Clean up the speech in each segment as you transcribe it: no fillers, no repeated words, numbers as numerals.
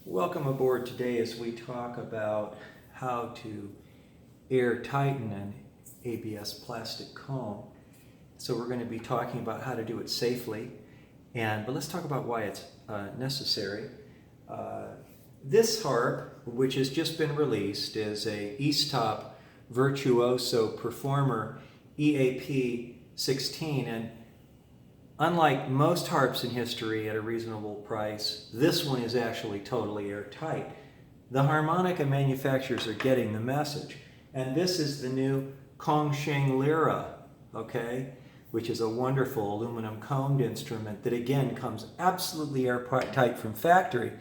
Welcome aboard today as we talk about how to air tighten an ABS plastic comb. So we're going to be talking about how to do it safely, but let's talk about why it's necessary. This harp, which has just been released, is a Easttop Virtuoso Performer EAP 16, and unlike most harps in history at a reasonable price, this one is actually totally airtight. The harmonica manufacturers are getting the message. And this is the new Kongsheng Lira, okay, which is a wonderful aluminum combed instrument that again comes absolutely airtight from factory.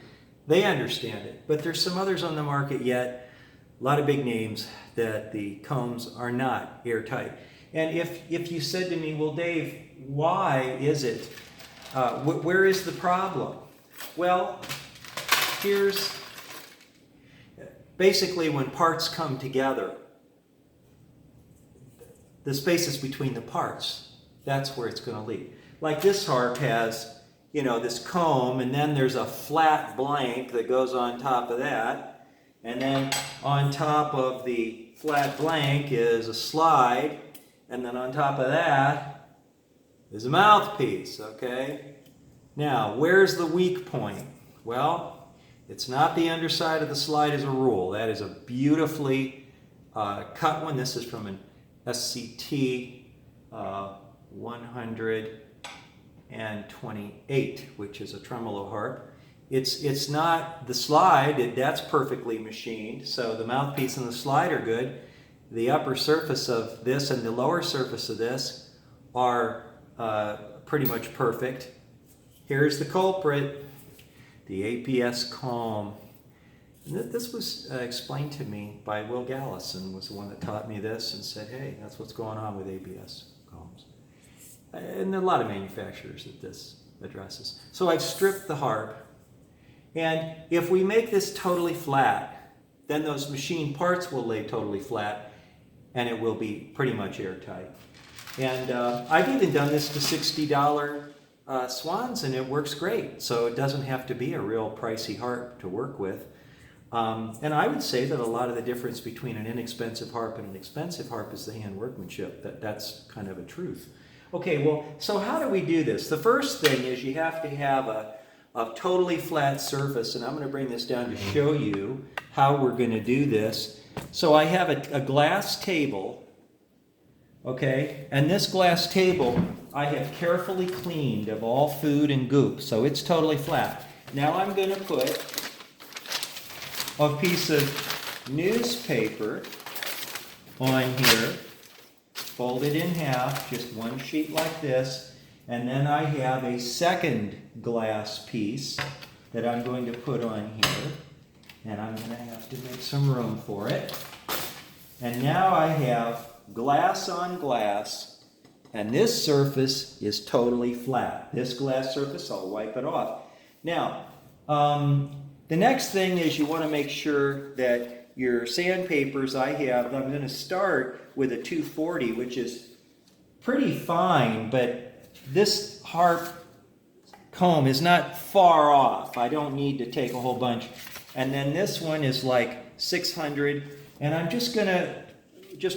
They understand it, but there's some others on the market yet, a lot of big names, that the combs are not airtight. And if you said to me, well, Dave, why is it? Where is the problem? Well, here's basically when parts come together, the spaces between the parts, that's where it's going to leak. Like this harp has, this comb, and then there's a flat blank that goes on top of that, and then on top of the flat blank is a slide, and then on top of that is a mouthpiece, okay? Now, where's the weak point? Well, it's not the underside of the slide as a rule. That is a beautifully cut one. This is from an SCT 128, which is a tremolo harp. It's not the slide, that's perfectly machined, so the mouthpiece and the slide are good. The upper surface of this and the lower surface of this are pretty much perfect. Here's the culprit, the ABS comb. And this was explained to me by Will Gallison, was the one that taught me this and said, hey, that's what's going on with ABS combs. And there are a lot of manufacturers that this addresses. So I've stripped the harp, and if we make this totally flat, then those machine parts will lay totally flat, and it will be pretty much airtight. And I've even done this to $60 swans, and it works great. So it doesn't have to be a real pricey harp to work with. And I would say that a lot of the difference between an inexpensive harp and an expensive harp is the hand workmanship. That's kind of a truth. Okay, well, so how do we do this? The first thing is you have to have a totally flat surface, and I'm going to bring this down to show you how we're going to do this. So I have a glass table, okay, and this glass table I have carefully cleaned of all food and goop, so it's totally flat. Now I'm going to put a piece of newspaper on here, fold it in half, just one sheet like this, and then I have a second glass piece that I'm going to put on here, and I'm going to have to make some room for it. And now I have glass on glass, and this surface is totally flat. This glass surface, I'll wipe it off. Now, the next thing is you want to make sure that your sandpapers I'm going to start with a 240, which is pretty fine, but this harp comb is not far off. I don't need to take a whole bunch. And then this one is like 600, and I'm just going to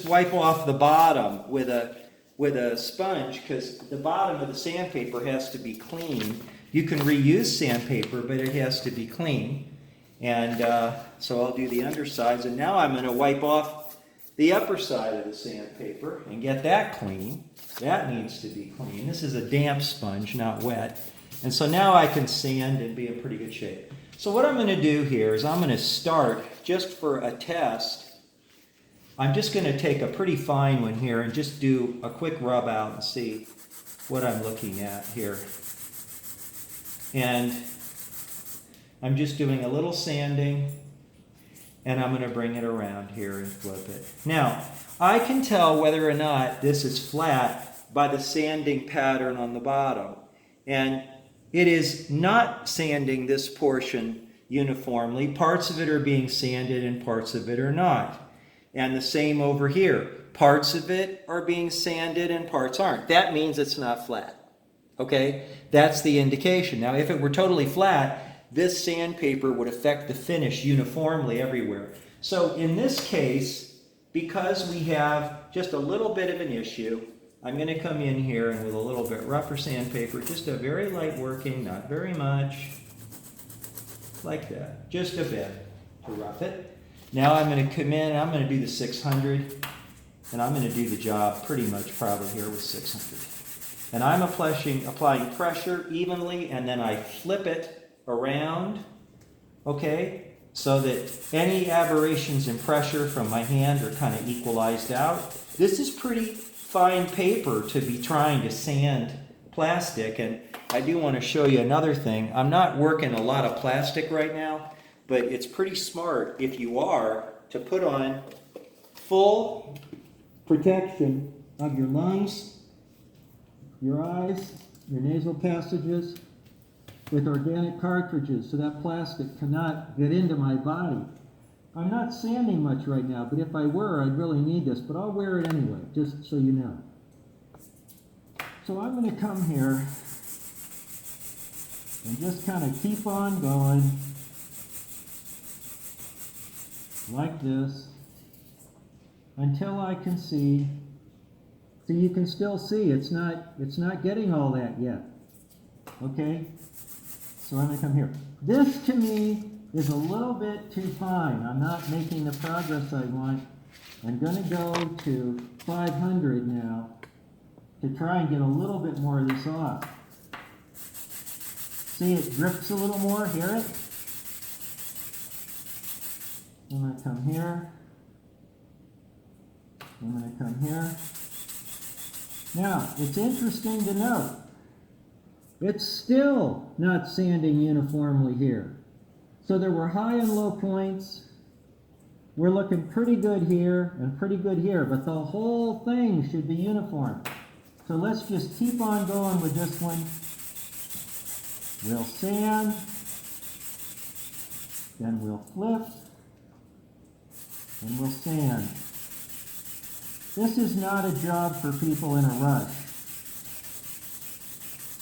wipe off the bottom with a sponge, because the bottom of the sandpaper has to be clean. You can reuse sandpaper, but it has to be clean. And so I'll do the undersides, and now I'm going to wipe off the upper side of the sandpaper and get that clean. That needs to be clean. This is a damp sponge, not wet. And so now I can sand and be in pretty good shape. So what I'm going to do here is I'm going to start, just for a test, I'm just going to take a pretty fine one here and just do a quick rub out and see what I'm looking at here. And I'm just doing a little sanding, and I'm going to bring it around here and flip it. Now, I can tell whether or not this is flat by the sanding pattern on the bottom. And it is not sanding this portion uniformly. Parts of it are being sanded and parts of it are not. And the same over here. Parts of it are being sanded and parts aren't. That means it's not flat. Okay? That's the indication. Now, if it were totally flat, this sandpaper would affect the finish uniformly everywhere. So in this case, because we have just a little bit of an issue, I'm going to come in here and with a little bit rougher sandpaper, just a very light working, not very much, like that, just a bit to rough it. Now I'm going to come in, I'm going to do the 600, and I'm going to do the job pretty much probably here with 600. And I'm applying pressure evenly, and then I flip it around, okay, so that any aberrations in pressure from my hand are kind of equalized out. This is pretty fine paper to be trying to sand plastic, and I do want to show you another thing. I'm not working a lot of plastic right now, but it's pretty smart if you are to put on full protection of your lungs, your eyes, your nasal passages with organic cartridges so that plastic cannot get into my body. I'm not sanding much right now, but if I were, I'd really need this, but I'll wear it anyway, just so you know. So I'm going to come here and just kind of keep on going like this until I can see. So you can still see it's not getting all that yet. Okay? So I'm going to come here. This to me is a little bit too fine. I'm not making the progress I want. I'm going to go to 500 now to try and get a little bit more of this off. See, it drips a little more. Hear it? I'm going to come here. I'm going to come here. Now, it's interesting to note, it's still not sanding uniformly here. So there were high and low points. We're looking pretty good here and pretty good here, but the whole thing should be uniform. So let's just keep on going with this one. We'll sand, then we'll flip, and we'll sand. This is not a job for people in a rush.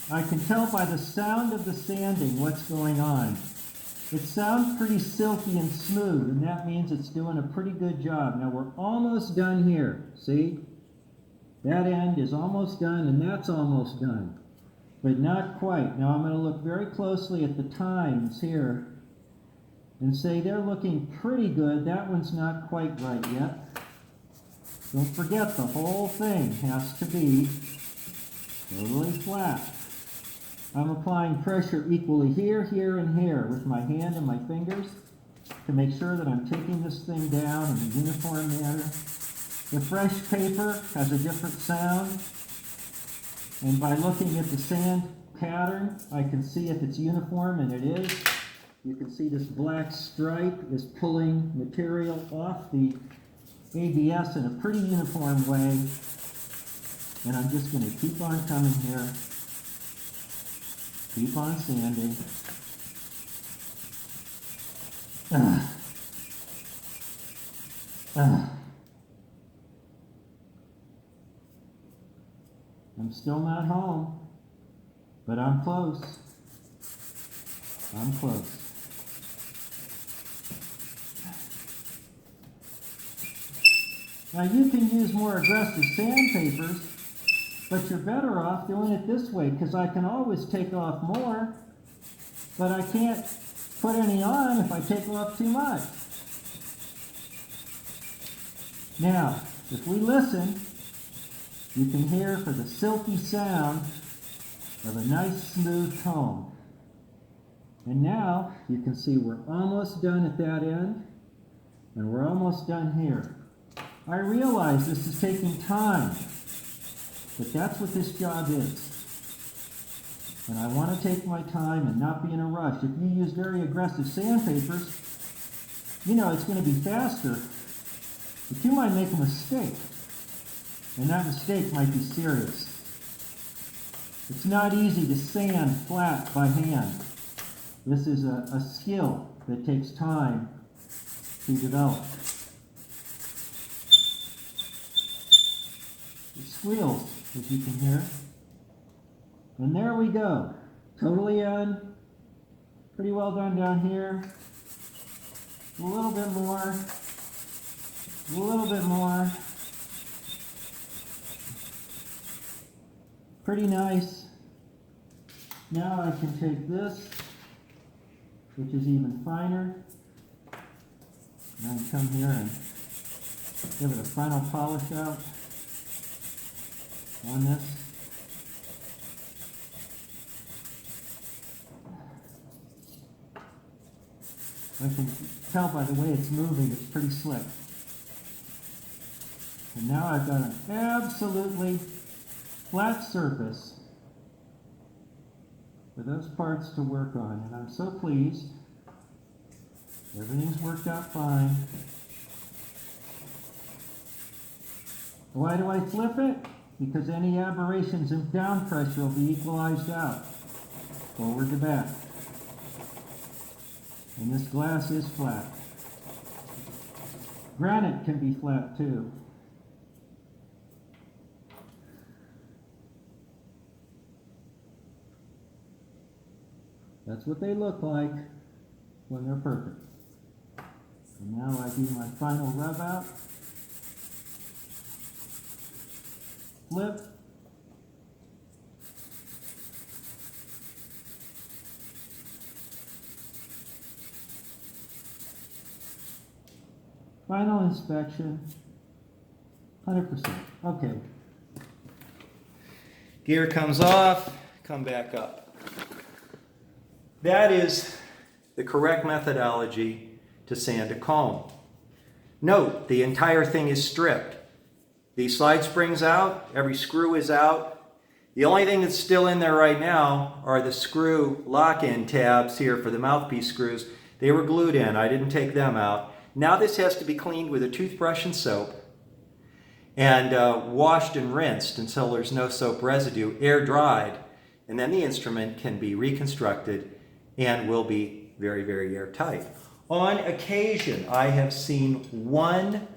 I can tell by the sound of the sanding what's going on. It sounds pretty silky and smooth, and that means it's doing a pretty good job. Now we're almost done here. See? That end is almost done, and that's almost done. But not quite. Now I'm going to look very closely at the times here and say they're looking pretty good. That one's not quite right yet. Don't forget, the whole thing has to be totally flat. I'm applying pressure equally here, here, and here with my hand and my fingers to make sure that I'm taking this thing down in a uniform manner. The fresh paper has a different sound, and by looking at the sand pattern, I can see if it's uniform, and it is. You can see this black stripe is pulling material off the ABS in a pretty uniform way, and I'm just going to keep on coming here, keep on sanding. I'm still not home, but I'm close. I'm close. Now you can use more aggressive sandpapers, but you're better off doing it this way because I can always take off more, but I can't put any on if I take off too much. Now, if we listen, you can hear for the silky sound of a nice smooth tone. And now you can see we're almost done at that end, and we're almost done here. I realize this is taking time, but that's what this job is. And I want to take my time and not be in a rush. If you use very aggressive sandpapers, you know it's going to be faster, but you might make a mistake. And that mistake might be serious. It's not easy to sand flat by hand. This is a skill that takes time to develop. It squeals, as you can hear. And there we go. Totally in, Pretty well done down here. A little bit more. A little bit more. Pretty nice. Now I can take this, which is even finer, and I can come here and give it a final polish out on this. I can tell by the way it's moving, it's pretty slick. And now I've got an absolutely flat surface for those parts to work on, and I'm so pleased. Everything's worked out fine. Why do I flip it? Because any aberrations in down pressure will be equalized out, forward to back. And this glass is flat. Granite can be flat too. That's what they look like when they're perfect. And now I do my final rub out. Flip. Final inspection. 100%. Okay. Gear comes off, come back up. That is the correct methodology to sand a comb. Note, the entire thing is stripped. The slide spring's out, every screw is out. The only thing that's still in there right now are the screw lock-in tabs here for the mouthpiece screws. They were glued in, I didn't take them out. Now this has to be cleaned with a toothbrush and soap and washed and rinsed until there's no soap residue, air dried, and then the instrument can be reconstructed and will be very, very airtight. On occasion, I have seen one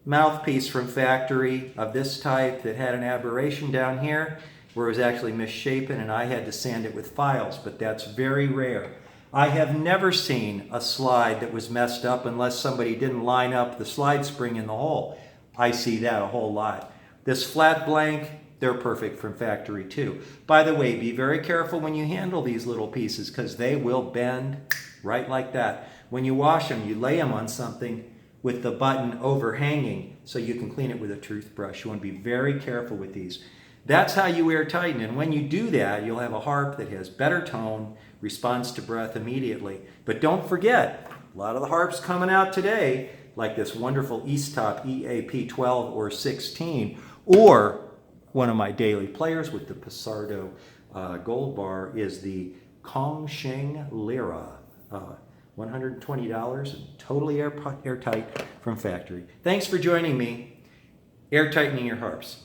mouthpiece from factory of this type that had an aberration down here where it was actually misshapen and I had to sand it with files, but that's very rare. I have never seen a slide that was messed up unless somebody didn't line up the slide spring in the hole. I see that a whole lot. This flat blank, they're perfect from factory too. By the way, be very careful when you handle these little pieces because they will bend right like that. When you wash them, you lay them on something with the button overhanging so you can clean it with a toothbrush. You want to be very careful with these. That's how you air tighten, and when you do that, you'll have a harp that has better tone, responds to breath immediately. But don't forget, a lot of the harps coming out today, like this wonderful East Top EAP 12 or 16, or one of my daily players with the Pissardo gold bar is the Kongsheng Lira. $120 and totally airtight from factory. Thanks for joining me. Air tightening your harps.